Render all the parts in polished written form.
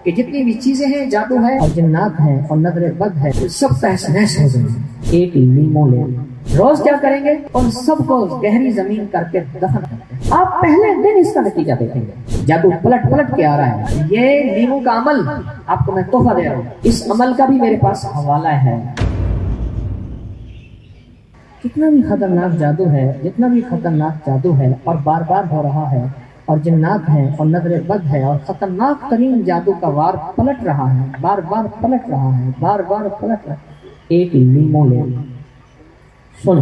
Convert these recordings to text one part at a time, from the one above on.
کہ جتنی بھی چیزیں ہیں، جادو ہے اور جنات ہیں اور نظر بد ہے، سب تہس نہس ہو جائیں گے۔ ایک لیمو لے روز کیا کریں گے؟ ان سب کو گہری زمین کر کے دفن کرتے ہیں۔ آپ پہلے دن اس کا نتیجہ دیکھیں گے، جادو پلٹ پلٹ کے آ رہا ہے۔ یہ لیمو کا عمل آپ کو میں تحفہ دے رہا ہوں، اس عمل کا بھی میرے پاس حوالہ ہے۔ کتنا بھی خطرناک جادو ہے، جتنا بھی خطرناک جادو ہے اور بار بار ہو رہا ہے، اور جنات ہیں اور نظر بد ہے، اور خطرناک ترین جادو کا وار پلٹ رہا ہے، بار بار پلٹ رہا ہے، بار بار پلٹ رہا ہے۔ ایک لیمو لے لیں، سن،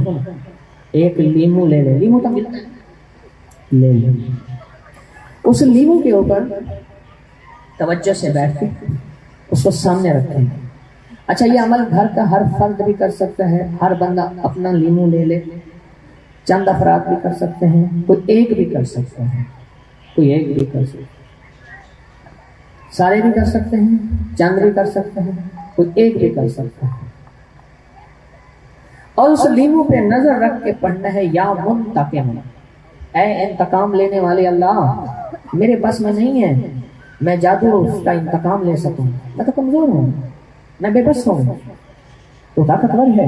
ایک لیمو لے لیں، لیمو تو ملتا ہے، لے لیں۔ اس لیمو کے اوپر توجہ سے بیٹھ کے اس کو سامنے رکھیں۔ اچھا، یہ عمل گھر کا ہر فرد بھی کر سکتا ہے، ہر بندہ اپنا لیمو لے لے، چند افراد بھی کر سکتے ہیں، کوئی ایک بھی کر سکتا ہے، کوئی ایک بھی کر سکتا ہے، سارے بھی کر سکتے ہیں، چند بھی کر سکتے ہیں، کوئی ایک بھی کر سکتا ہے۔ اور اس لیمو پہ نظر رکھ کے پڑھنا ہے، یا منتقم، اے انتقام لینے والے اللہ، میرے بس میں نہیں ہے میں جادو کا انتقام لے سکوں، میں تو کمزور ہوں، میں بے بس ہوں، تو طاقتور ہے۔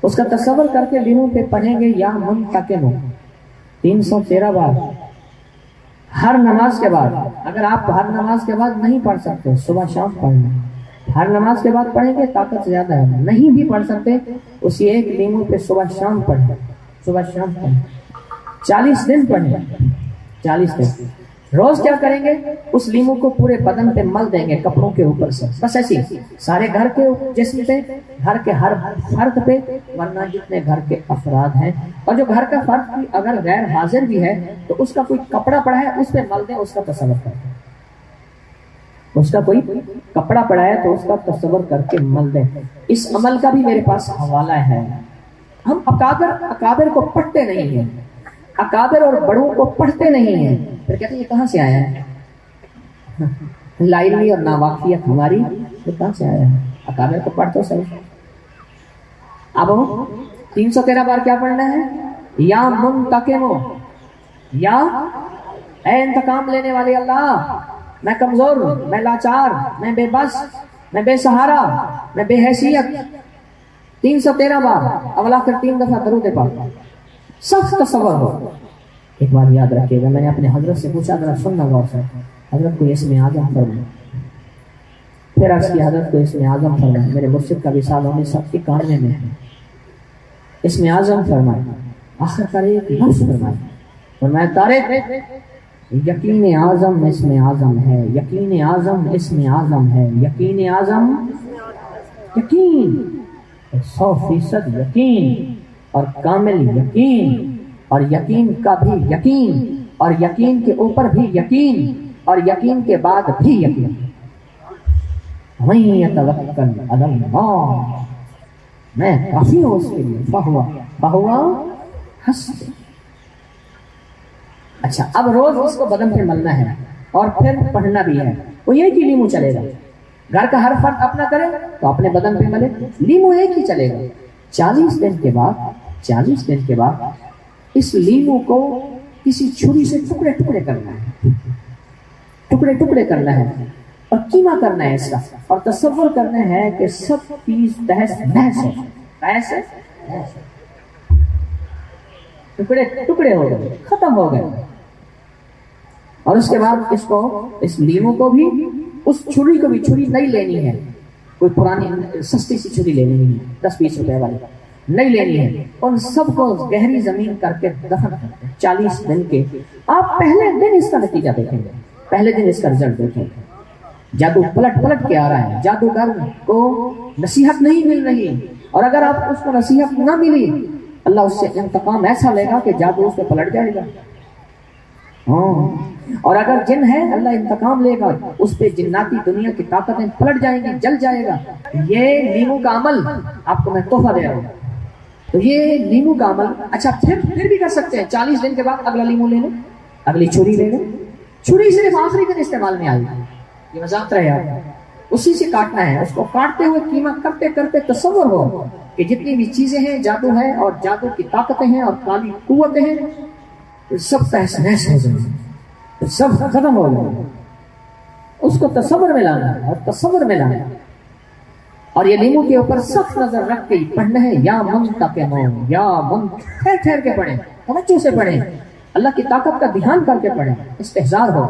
اس کا تصور کر کے لیمو پہ پڑھیں گے، یا منتقم 313 بار ہر نماز کے بعد۔ اگر آپ ہر نماز کے بعد نہیں پڑھ سکتے، صبح شام پڑھنا، ہر نماز کے بعد پڑھیں گے، طاقت زیادہ ہے۔ نہیں بھی پڑھ سکتے، اسی ایک لیمو پہ صبح شام پڑھیں، صبح شام پڑھیں، 40 دن پڑھیں، 40 دن۔ روز کیا کریں گے؟ اس لیمو کو پورے بدن پہ مل دیں گے، کپڑوں کے اوپر سے، بس ایسی سارے گھر کے جسم پہ، گھر کے ہر فرد پہ، ورنہ جتنے گھر کے افراد ہیں، اور جو گھر کا فرد بھی اگر غیر حاضر بھی ہے تو اس کا کوئی کپڑا پڑا ہے اس پہ مل دیں، اس کا تصور کریں، اس کا کوئی کپڑا پڑا ہے تو اس کا تصور کر کے مل دیں۔ اس عمل کا بھی میرے پاس حوالہ ہے۔ ہم اکابر کو پڑھتے نہیں ہیں، اکابر اور بڑوں کو پڑھتے نہیں ہیں، پھر کہتے ہیں یہ کہاں سے آیا ہے؟ لا علمی اور ناواقفیت ہماری، یہ کہاں سے آیا ہے؟ اکابر کو پڑھ تو صحیح۔ اب 313 بار کیا پڑھنا ہے؟ یا منتقم، یا اے انتقام لینے والے اللہ، میں کمزور ہوں، میں لاچار، میں بے بس، میں بے سہارا، میں بے حیثیت۔ 313 بار، اولا پھر 3 دفعہ درود پاک، سخت تصور ہو۔ ایک بات یاد رکھیے گا، میں نے اپنے حضرت سے پوچھا، ذرا سننا غور سے، حضرت کو اسم اعظم فرمائے، پھر عرض کی حضرت کو اسم اعظم فرمائے، میرے مرشد کا وصال ہونے سب کے کاننے میں ہے، اسم اعظم فرمائے، آخر کر ایک لفظ فرمائے، فرمایا طارق، یقین اعظم اسم اعظم ہے، یقین اعظم اسم اعظم ہے، یقین اعظم، یقین 100% یقین اور کامل یقین، اور یقین کا بھی یقین، اور یقین کے اوپر بھی یقین، اور یقین کے بعد بھی یقین۔ وَمَن يَتَوَکَّلْ عَلَى اللَّهِ، میں کافی ہوں اس کے لیے، فَهُوَ حَسْبُهُ۔ اچھا، اب روز اس کو بدن پہ ملنا ہے اور پھر پڑھنا بھی ہے۔ وہ ایک ہی لیمو چلے گا، گھر کا ہر فرد اپنا کرے تو اپنے بدن پہ ملے، لیمو ایک ہی چلے گا۔ 40 دن کے بعد اس لیمو کو کسی چھری سے ٹکڑے ٹکڑے کرنا ہے، ٹکڑے ٹکڑے کرنا ہے، اور کیما کرنا ہے اس کا، اور تصور کرنا ہے کہ سب چیز تہس نہس ہو، ٹکڑے ٹکڑے ہو گئے، ختم ہو گئے۔ اور اس کے بعد اس لیمو کو بھی، اس چھری کو بھی، چھری نہیں لینی ہے، کوئی پرانی سستی سی چھری لینی نہیں ہے، 10-20 روپے والی نہیں لینی ہے، ان سب کو گہری زمین کر کے دفن کرتے ہیں 40 دن کے۔ آپ پہلے دن اس کا نتیجہ دیکھیں گے، پہلے دن اس کا رزلٹ دیکھیں گے۔ جادو پلٹ پلٹ کے آ رہا ہے، جادوگر کو نصیحت نہیں مل رہی، اور اگر آپ اس کو نصیحت نہ ملی، اللہ اس سے انتقام ایسا لے گا کہ جادو اس پہ پلٹ جائے گا۔ اور اگر جن ہے، اللہ انتقام لے گا، اس پہ جناتی دنیا کی طاقتیں پلٹ جائیں گی، جل جائے گا۔ یہ لیمو کا عمل آپ کو میں تحفہ دے رہا ہوں، تو یہ لیمو کا عمل۔ اچھا، پھر بھی کر سکتے ہیں، 40 دن کے بعد اگلا لیمو لے لیں، اگلی چھری لے لیں، چھری صرف آخری دن استعمال میں آئی، یہ مذاق رہے آپ، اسی سے کاٹنا ہے، اس کو کاٹتے ہوئے کیما کرتے کرتے تصور ہو کہ جتنی بھی چیزیں ہیں، جادو ہے اور جادو کی طاقتیں ہیں اور کالی قوتیں ہیں، سب تہس نہس ہو جائیں، سب ختم ہو جائیں۔ کو تصور میں لانا ہے اور تصور میں لانا ہے. اور یہ لیمو کے اوپر سخت نظر رکھ کے پڑھنا ہے یا منتقمون، یا ٹھہر کے پڑھیں، توجہ سے پڑھیں، اللہ کی طاقت کا دھیان کر کے پڑھیں، استحضار ہو.